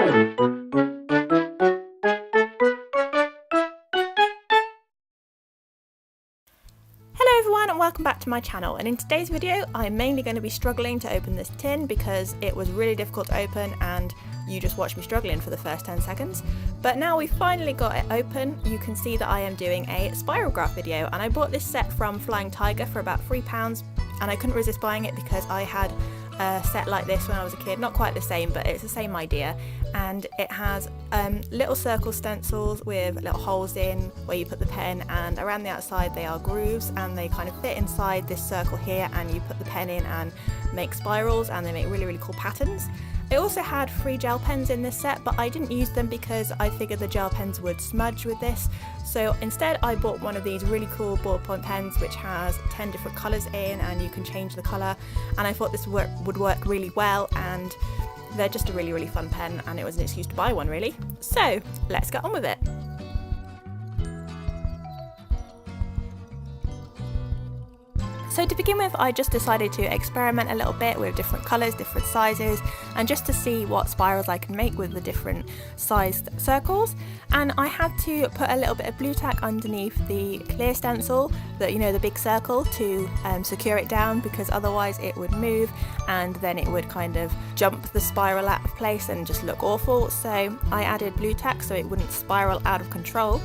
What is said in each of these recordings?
Hello everyone and welcome back to my channel, and in today's video I'm mainly going to be struggling to open this tin because it was really difficult to open and you just watched me struggling for the first 10 seconds. But now we've finally got it open, you can see that I am doing a Spirograph video, and I bought this set from Flying Tiger for about £3 and I couldn't resist buying it because I had a set like this when I was a kid, not quite the same but it's the same idea, and it has little circle stencils with little holes in where you put the pen, and around the outside they are grooves and they kind of fit inside this circle here, and you put the pen in and make spirals and they make really cool patterns. I also had 3 gel pens in this set, but I didn't use them because I figured the gel pens would smudge with this. So instead I bought one of these really cool ballpoint pens which has 10 different colours in and you can change the colour, and I thought this would work really well, and they're just a really fun pen and it was an excuse to buy one really. So let's get on with it. So to begin with, I just decided to experiment a little bit with different colours, different sizes, and just to see what spirals I can make with the different sized circles. And I had to put a little bit of blue tack underneath the clear stencil, the big circle, to secure it down, because otherwise it would move and then it would kind of jump the spiral out of place and just look awful. So I added blue tack so it wouldn't spiral out of control.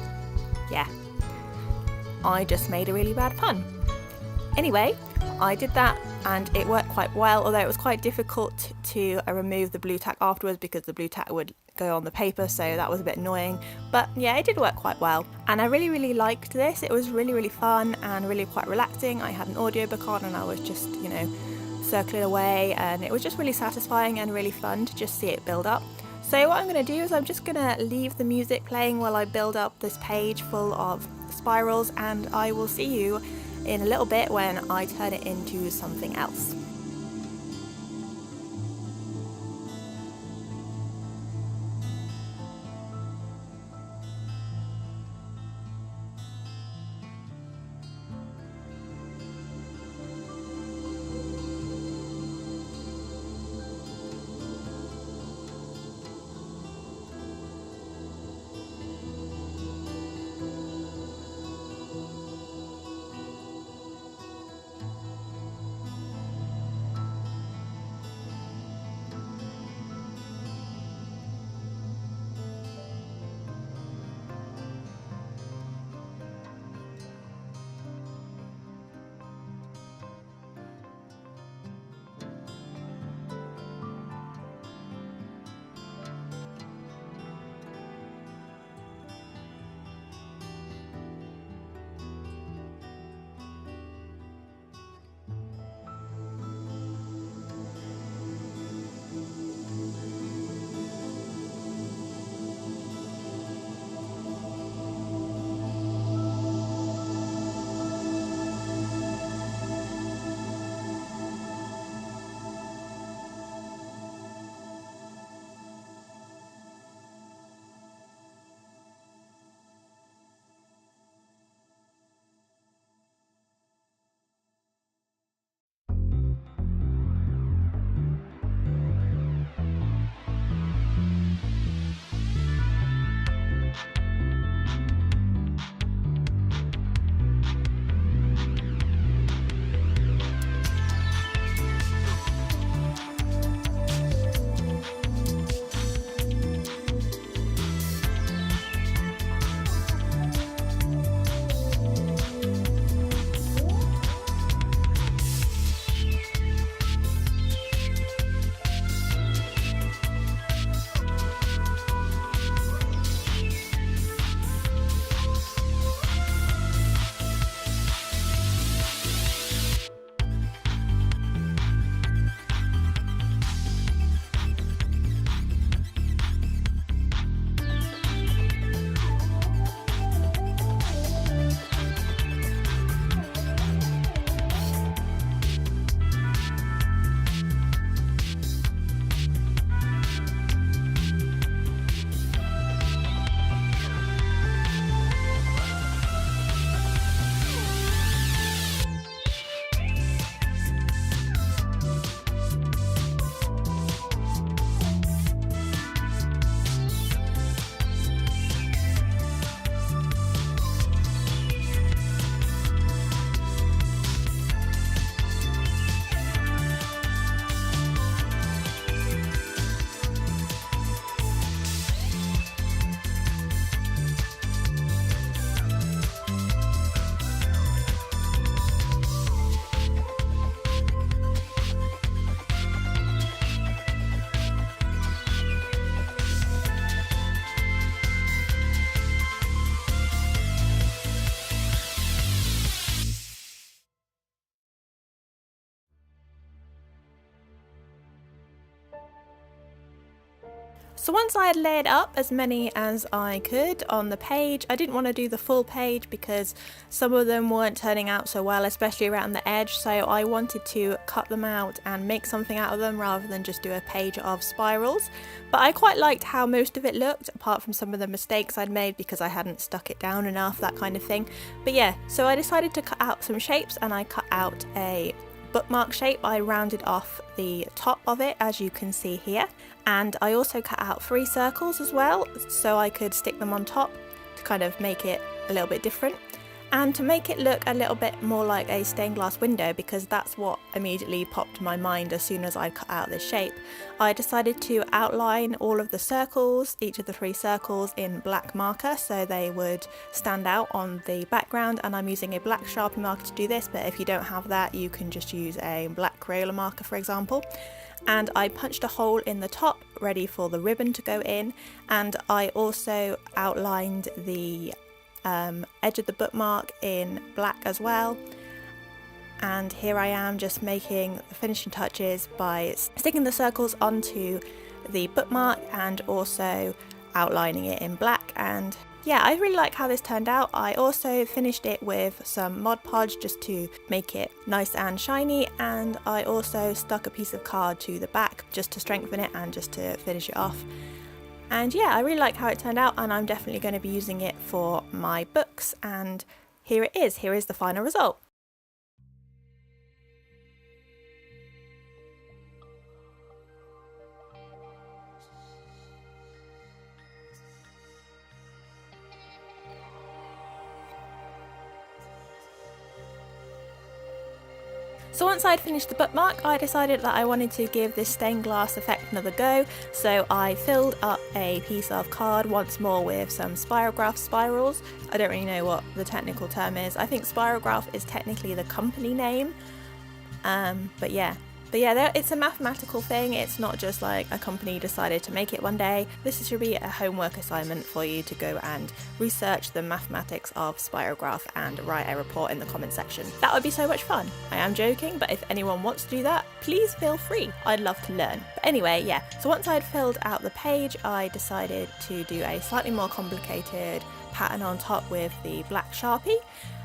Yeah, I just made a really bad pun. Anyway, I did that and it worked quite well, although it was quite difficult to remove the blue tack afterwards because the blue tack would go on the paper, so that was a bit annoying. But yeah, it did work quite well and I really liked this. It was really fun and really quite relaxing. I had an audiobook on and I was just, circling away, and it was just really satisfying and really fun to just see it build up. So what I'm going to do is I'm just going to leave the music playing while I build up this page full of spirals, and I will see you in a little bit when I turn it into something else. So once I had layered up as many as I could on the page, I didn't want to do the full page because some of them weren't turning out so well, especially around the edge, so I wanted to cut them out and make something out of them rather than just do a page of spirals. But I quite liked how most of it looked, apart from some of the mistakes I'd made because I hadn't stuck it down enough, that kind of thing. But yeah, so I decided to cut out some shapes, and I cut out a bookmark shape. I rounded off the top of it, as you can see here, and I also cut out 3 circles as well so I could stick them on top to kind of make it a little bit different and to make it look a little bit more like a stained glass window, because that's what immediately popped to my mind as soon as I cut out this shape. I decided to outline all of the circles, each of the 3 circles, in black marker so they would stand out on the background, and I'm using a black Sharpie marker to do this, but if you don't have that you can just use a black Crayola marker, for example. And I punched a hole in the top ready for the ribbon to go in, and I also outlined the edge of the bookmark in black as well. And here I am just making the finishing touches by sticking the circles onto the bookmark and also outlining it in black. And yeah, I really like how this turned out. I also finished it with some Mod Podge just to make it nice and shiny, and I also stuck a piece of card to the back just to strengthen it and just to finish it off. And yeah, I really like how it turned out, and I'm definitely going to be using it for my books, and here it is. Here is the final result. So once I'd finished the bookmark, I decided that I wanted to give this stained glass effect another go, so I filled up a piece of card once more with some Spirograph spirals. I don't really know what the technical term is. I think Spirograph is technically the company name, but yeah, it's a mathematical thing. It's not just like a company decided to make it one day. This should be a homework assignment for you to go and research the mathematics of Spirograph and write a report in the comment section. That would be so much fun. I am joking, but if anyone wants to do that, please feel free. I'd love to learn. But anyway, yeah, so once I'd filled out the page, I decided to do a slightly more complicated pattern on top with the black Sharpie.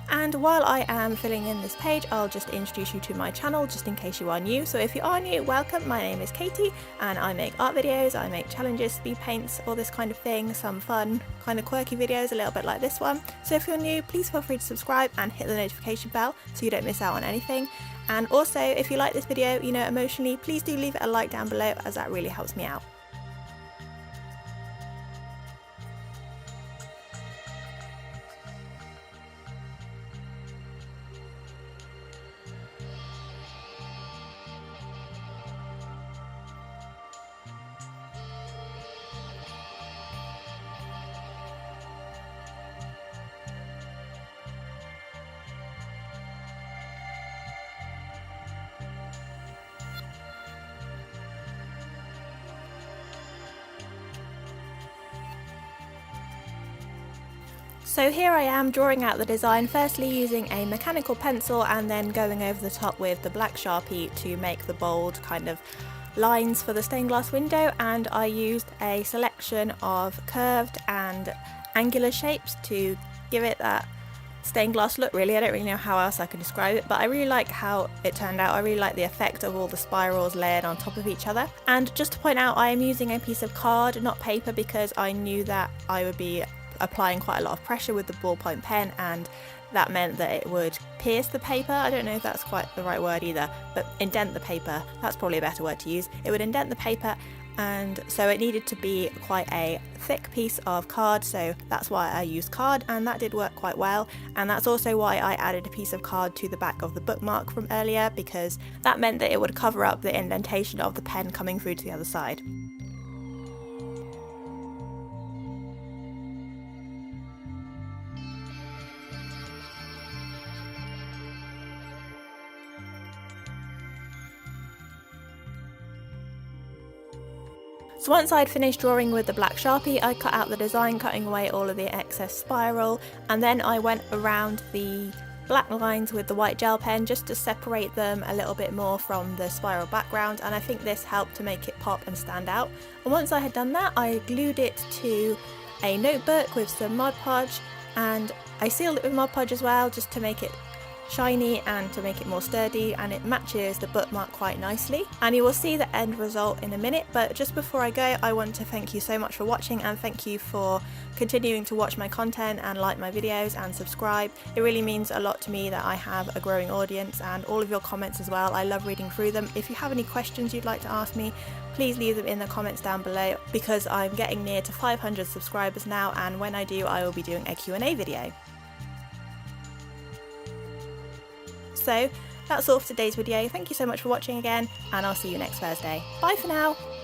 And while I am filling in this page, I'll just introduce you to my channel just in case you are new. So if you are new, welcome. My name is Katie and I make art videos, I make challenges, speed paints, all this kind of thing, some fun, kind of quirky videos, a little bit like this one. So if you're new, please feel free to subscribe and hit the notification bell so you don't miss out on anything. And also, if you like this video, emotionally, please do leave it a like down below, as that really helps me out. So here I am drawing out the design, firstly using a mechanical pencil and then going over the top with the black Sharpie to make the bold kind of lines for the stained glass window, and I used a selection of curved and angular shapes to give it that stained glass look. Really, I don't really know how else I can describe it, but I really like how it turned out. I really like the effect of all the spirals layered on top of each other. And just to point out, I am using a piece of card, not paper, because I knew that I would be applying quite a lot of pressure with the ballpoint pen, and that meant that it would pierce the paper. I don't know if that's quite the right word either, but indent the paper, that's probably a better word to use. It would indent the paper, and so it needed to be quite a thick piece of card, so that's why I used card, and that did work quite well. And that's also why I added a piece of card to the back of the bookmark from earlier, because that meant that it would cover up the indentation of the pen coming through to the other side. So once I'd finished drawing with the black Sharpie, I cut out the design, cutting away all of the excess spiral, and then I went around the black lines with the white gel pen just to separate them a little bit more from the spiral background, and I think this helped to make it pop and stand out. And once I had done that, I glued it to a notebook with some Mod Podge, and I sealed it with Mod Podge as well just to make it shiny and to make it more sturdy, and it matches the bookmark quite nicely. And you will see the end result in a minute, but just before I go, I want to thank you so much for watching, and thank you for continuing to watch my content and like my videos and subscribe. It really means a lot to me that I have a growing audience, and all of your comments as well. I love reading through them. If you have any questions you'd like to ask me, please leave them in the comments down below, because I'm getting near to 500 subscribers now, and when I do, I will be doing a Q&A video. So that's all for today's video. Thank you so much for watching again, and I'll see you next Thursday. Bye for now!